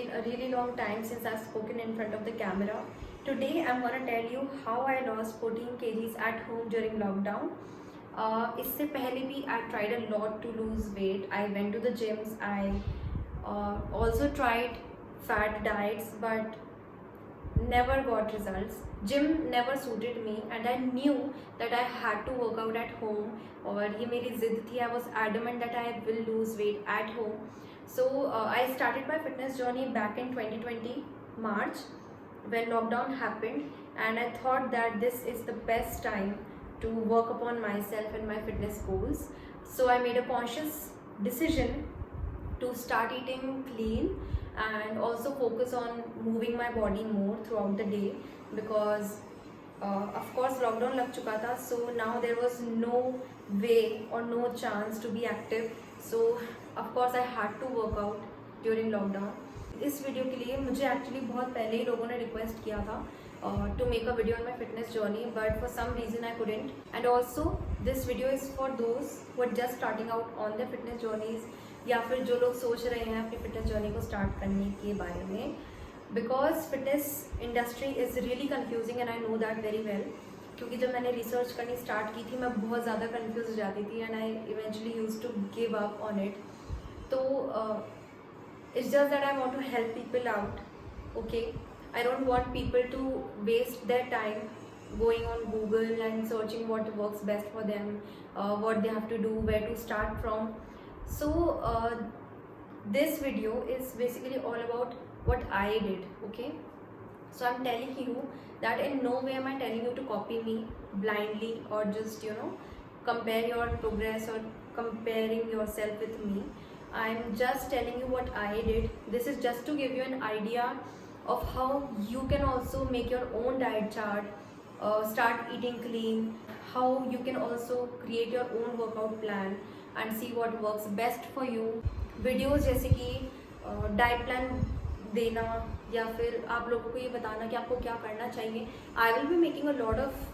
been a really long time since I've spoken in front of the camera. Today I'm gonna tell you how I lost 14 kgs at home during lockdown. इससे पहले भी I tried a lot to lose weight. I went to the gyms. I also tried fat diets, but never got results. Gym never suited me, and I knew that I had to work out at home. और ये मेरी जिद थी. I was adamant that I will lose weight at home. So I started my fitness journey back in 2020 March when lockdown happened, and I thought that this is the best time to work upon myself and my fitness goals. So I made a conscious decision to start eating clean and also focus on moving my body more throughout the day, because of course lockdown lag chuka tha, so now there was no way or no chance to be active. So of course I had to work out during lockdown. इस video के लिए मुझे actually बहुत पहले ही लोगों ने request किया था to make a video on my fitness journey, but for some reason I couldn't. And also this video is for those who are just starting out on their fitness journeys, या फिर जो लोग सोच रहे हैं अपनी फिटनेस जर्नी को start करने के बारे में, because fitness industry is really confusing and I know that very well. क्योंकि जब मैंने रिसर्च करनी स्टार्ट की थी मैं बहुत ज़्यादा कन्फ्यूज हो जाती थी and I eventually use to give up on it. तो it's just that I want to help people out. Okay, I don't want people to waste their time going on Google and searching what works best for them, what they have to do, where to start from. So this video is basically all about what I did. Okay, so I'm telling you that in no way am I telling you to copy me blindly or just compare your progress or comparing yourself with me. I'm just telling you what I did. This is just to give you an idea of how you can also make your own diet chart, start eating clean, how you can also create your own workout plan and see what works best for you. Videos जैसे कि diet plan देना या फिर आप लोगों को ये बताना कि आपको क्या करना चाहिए. आई will be making a lot of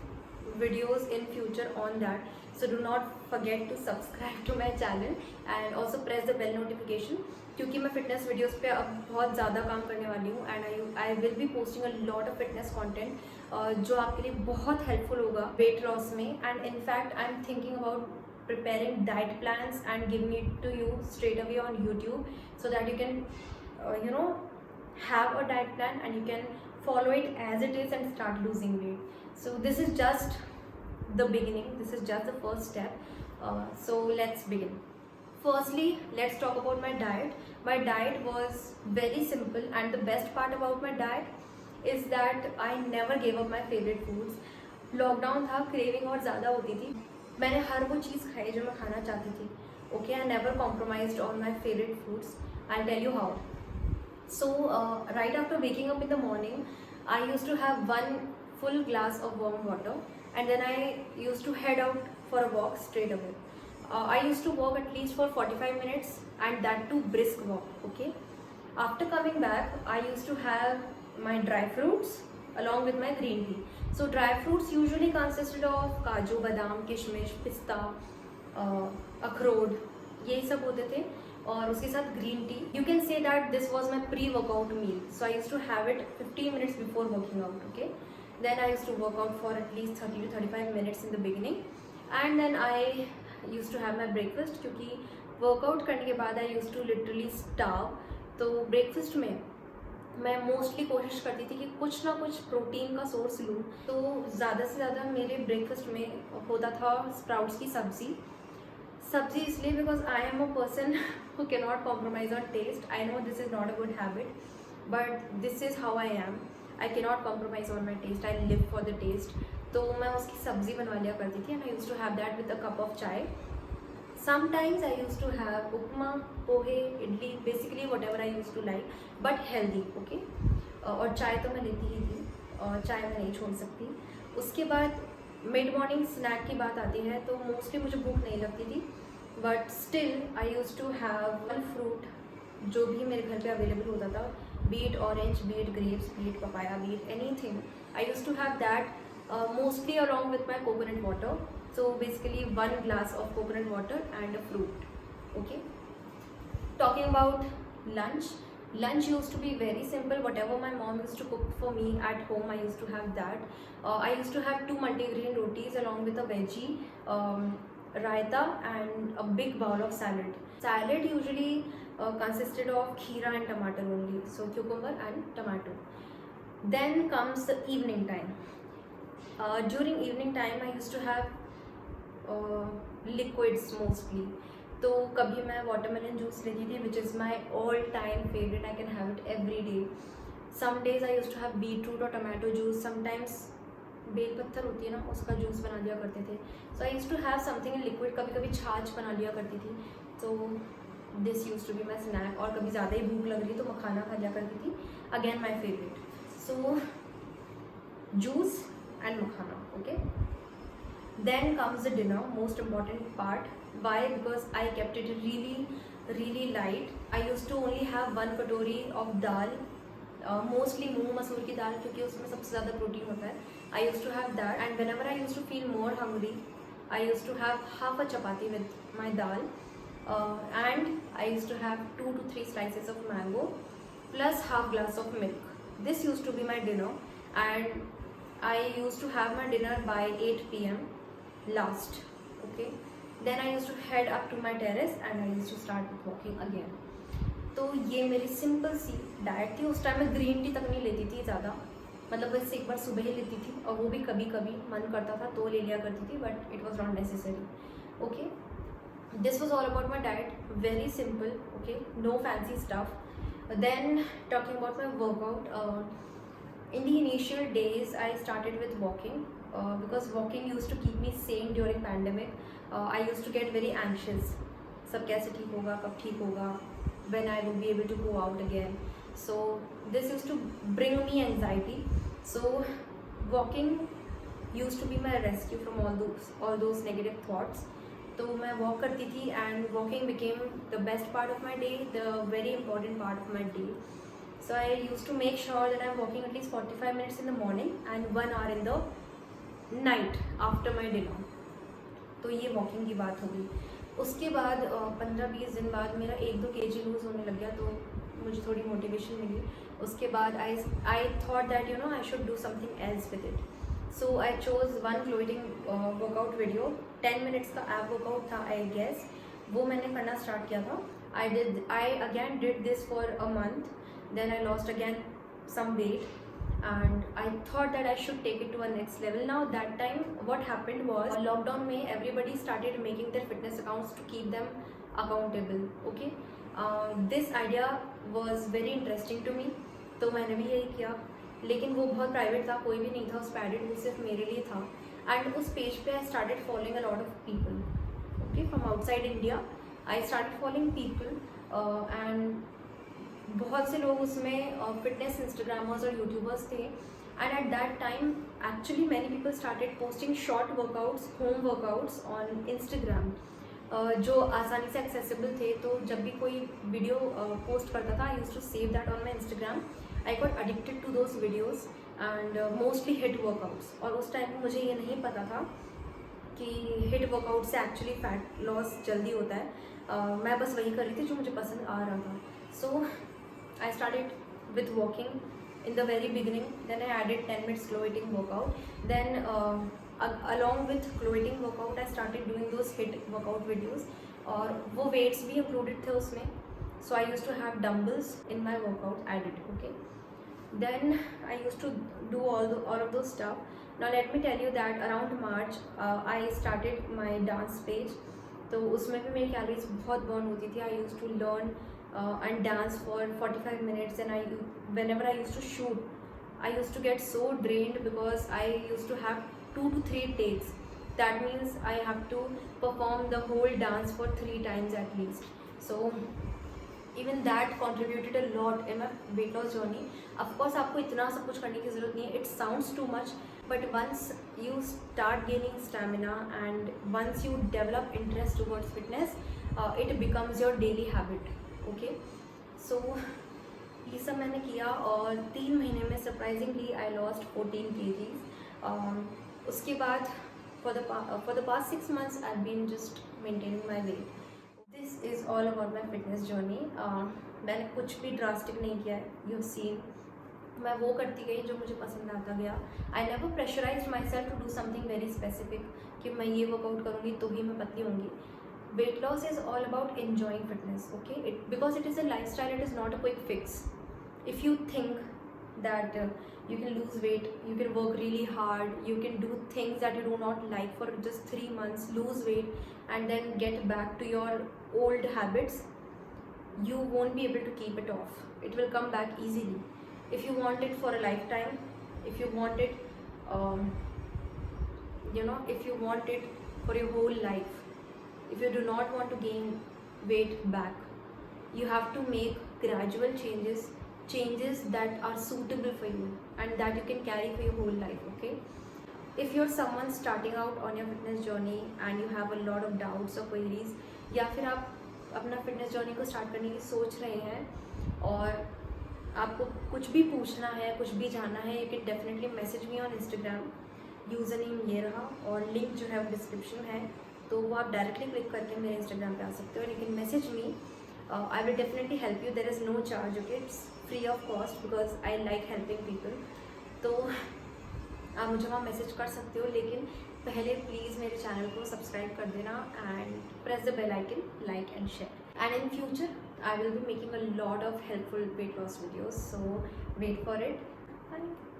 videos in future on that, so do not forget to subscribe to my channel and also press the bell notification, क्योंकि मैं फिटनेस वीडियोस पे अब बहुत ज़्यादा काम करने वाली हूँ and I will B posting a lot of fitness content जो आपके लिए बहुत हेल्पफुल होगा वेट लॉस में. And in fact I am thinking about preparing diet plans and giving it to you straight away on YouTube, so that you can have a diet plan and you can follow it as it is and start losing weight. So this is just the beginning, this is just the first step. So let's begin. Firstly, let's talk about my diet. My diet was very simple, and the best part about my diet is that I never gave up my favorite foods. Lockdown था, craving और ज़्यादा होती थी. मैंने हर वो चीज़ खाई जो मैं खाना चाहती थी. Okay, I never compromised on my favourite foods. I tell you how. So right after waking up in the morning, I used to have one full glass of warm water, and then I used to head out for a walk straight away. I used to walk at least for 45 minutes, and that too brisk walk. Okay, after coming back I used to have my dry fruits along with my green tea. So dry fruits usually consisted of काजू, बादाम, किशमिश, पिस्ता, अखरोट, यही सब होते थे. और उसके साथ green tea. You can say that this was my pre workout meal. So I use to have it 15 minutes before working out. Okay, then I use to work out for at least 30 to 35 minutes in the beginning, and then I use to have my breakfast. क्योंकि workout करने के बाद I use to literally starve. तो breakfast में मैं mostly कोशिश करती थी कि कुछ ना कुछ प्रोटीन का सोर्स लूँ. तो ज़्यादा से ज़्यादा मेरे ब्रेकफास्ट में होता था स्प्राउट्स की सब्ज़ी इसलिए because I am a person who cannot compromise on taste. I know this is not a good habit, but this is how I am. I cannot compromise on my taste. I live for the taste. तो मैं उसकी सब्ज़ी बनवा लिया करती थी, and I used to have that with a cup of chai. Sometimes I used to have upma, pohe, idli, basically whatever I used to like, but healthy. Okay, और चाय तो मैं लेती ही थी, और चाय मैं नहीं छोड़ सकती. उसके बाद मिड मॉर्निंग स्नैक की बात आती है तो मोस्टली मुझे भूख नहीं लगती थी, but still I use to have one fruit जो भी मेरे घर पे अवेलेबल होता था, be it orange, be it grapes, be it papaya, be it anything. I use to have that mostly along with my coconut water. So basically 1 glass of coconut water and a fruit. Okay, talking about lunch, Lunch used to be very simple. Whatever my mom used to cook for me at home, I used to have that. I used to have 2 multigrain rotis along with a veggie, raita, and a big bowl of salad. Salad usually consisted of kheera and tomato only, so cucumber and tomato. Then comes the evening time. During evening time, I used to have liquids mostly. तो कभी मैं watermelon juice लेती थी, which is my all time favourite. I can have it every day. Some days I use to have beetroot और tomato juice. Sometimes बेल पत्थर होती है ना, उसका जूस बना लिया करते थे. So I use to have something in liquid. कभी कभी छाछ बना लिया करती थी. तो this use to be my snack. और कभी ज़्यादा ही भूख लग रही तो मखाना खा लिया करती थी. Again my favourite. So juice and makhana. Okay, then comes the dinner, most important part. Why? Because I kept it really light. I used to only have 1 कटोरी of dal, mostly मूंग मसूर की दाल, क्योंकि उसमें सबसे ज़्यादा प्रोटीन होता है. I used to have that, and whenever I used to feel more hungry, I used to have half a chapati with my dal, and I used to have 2 to 3 slices of mango plus half glass of milk. This used to be my dinner, and I used to have my dinner by 8 p.m. last. Okay, then I used to head up to my terrace and I used to start walking again. तो ये मेरी simple सी diet थी. उस time मैं green tea तक नहीं लेती थी ज़्यादा, मतलब बस एक बार सुबह ही लेती थी, और वो भी कभी कभी मन करता था तो ले लिया करती थी, but it was not necessary. Okay, this was all about my diet. Very simple. Okay, no fancy stuff. Then talking about my workout. In the initial days, I started with walking because walking used to keep me sane during pandemic. I used to get very anxious. सब कैसे ठीक होगा, कब ठीक होगा, when I will be able to go out again. So this used to bring me anxiety. So walking used to be my rescue from all those negative thoughts. तो मैं walk करती थी, and walking became the best part of my day, the very important part of my day. So I used to make sure that I'm walking at least 45 minutes in the morning and 1 hour in the night after my dinner. तो ये walking की बात हो गई. उसके बाद 15-20 दिन बाद मेरा 1-2 kg लूज़ होने लग गया, तो मुझे थोड़ी मोटिवेशन मिली. उसके बाद I thought that you know I should do something else with it. So I chose 1 floating workout video. 10 minutes का ऐप वर्कआउट था, आई गेस. वो मैंने करना स्टार्ट किया था. I again did this for a month. Then I lost again some weight, and I thought that I should take it to a next level. Now that time what happened was, lockdown में everybody started making their fitness accounts to keep them accountable. Okay, this idea was very interesting to me, तो मैंने भी यही किया. लेकिन वो बहुत private था, कोई भी नहीं था उस पे एडिट, वो सिर्फ मेरे लिए था. एंड उस पेज पे I started following a lot of people. Okay, from outside India I started following people, and बहुत से लोग उसमें फिटनेस इंस्टाग्रामर्स और यूट्यूबर्स थे. And at that time actually many people started posting short workouts, home workouts on Instagram, जो आसानी से accessible थे. तो जब भी कोई वीडियो पोस्ट करता था, I used to save that on my Instagram. I got addicted to those videos, and mostly HIIT workouts. और उस टाइम मुझे ये नहीं पता था कि हिट वर्कआउट से एक्चुअली फैट लॉस जल्दी होता है. मैं बस वही कर रही थी जो मुझे पसंद आ रहा था. सो I started with walking in the very beginning. Then I added 10 minutes slow eating workout. Then along with slow eating workout, I started doing those HIIT workout videos. और वो weights भी included थे उसमें. So I used to have dumbbells in my workout added. Okay. Then I used to do all of those stuff. Now let me tell you that around March I started my dance page. तो उसमें भी मेरी calories बहुत burn होती थी. I used to learn and dance for 45 minutes, and whenever I used to shoot, I used to get so drained because I used to have 2 to 3 takes. That means I have to perform the whole dance for 3 times at least. So even that contributed a lot in my weight loss journey. Of course आपको इतना सब कुछ करने की ज़रूरत नहीं है. It sounds too much, but once you start gaining stamina and once you develop interest towards fitness, it becomes your daily habit. Okay, so ये सब मैंने किया, और 3 महीने में सरप्राइजिंगली आई लॉस्ट 14 kgs. उसके बाद for the past 6 months I been just maintaining my weight. This is all about my fitness journey. मैंने कुछ भी ड्रास्टिक नहीं किया है, यू सीन। मैं वो करती गई जो मुझे पसंद आता गया। I never pressurise myself to do something very specific कि मैं ये वर्कआउट करूँगी तो ही मैं पतली होंगी। Weight loss is all about enjoying fitness, okay, it because it is a life style, it is not a quick fix. If you think that you can lose weight, you can work really hard, you can do things that you do not like for just 3 months, lose weight and then get back to your old habits, you won't be able to keep it off. It will come back easily. If you want it for a lifetime, if you want it if you want it for your whole life, if you do not want to gain weight back, you have to make gradual changes that are suitable for you and that you can carry for your whole life, okay? If you're someone starting out on your fitness journey and you have a lot of doubts or queries, या फिर आप अपना fitness journey को start करने की सोच रहे हैं और आपको कुछ भी पूछना है, कुछ भी जानना है, you can definitely message me on Instagram. User name ये रहा और लिंक जो है वो डिस्क्रिप्शन है, तो वो आप डायरेक्टली क्लिक करके मेरे इंस्टाग्राम पे आ सकते हो. You can message me. I will definitely help you. There is no charge, okay? It's free of cost because I like helping people. तो आप मुझे वहाँ मैसेज कर सकते हो, लेकिन पहले प्लीज़ मेरे चैनल को सब्सक्राइब कर देना and press the bell icon, like and share. And in future I will be making a lot of helpful weight loss videos, so wait for it. Bye.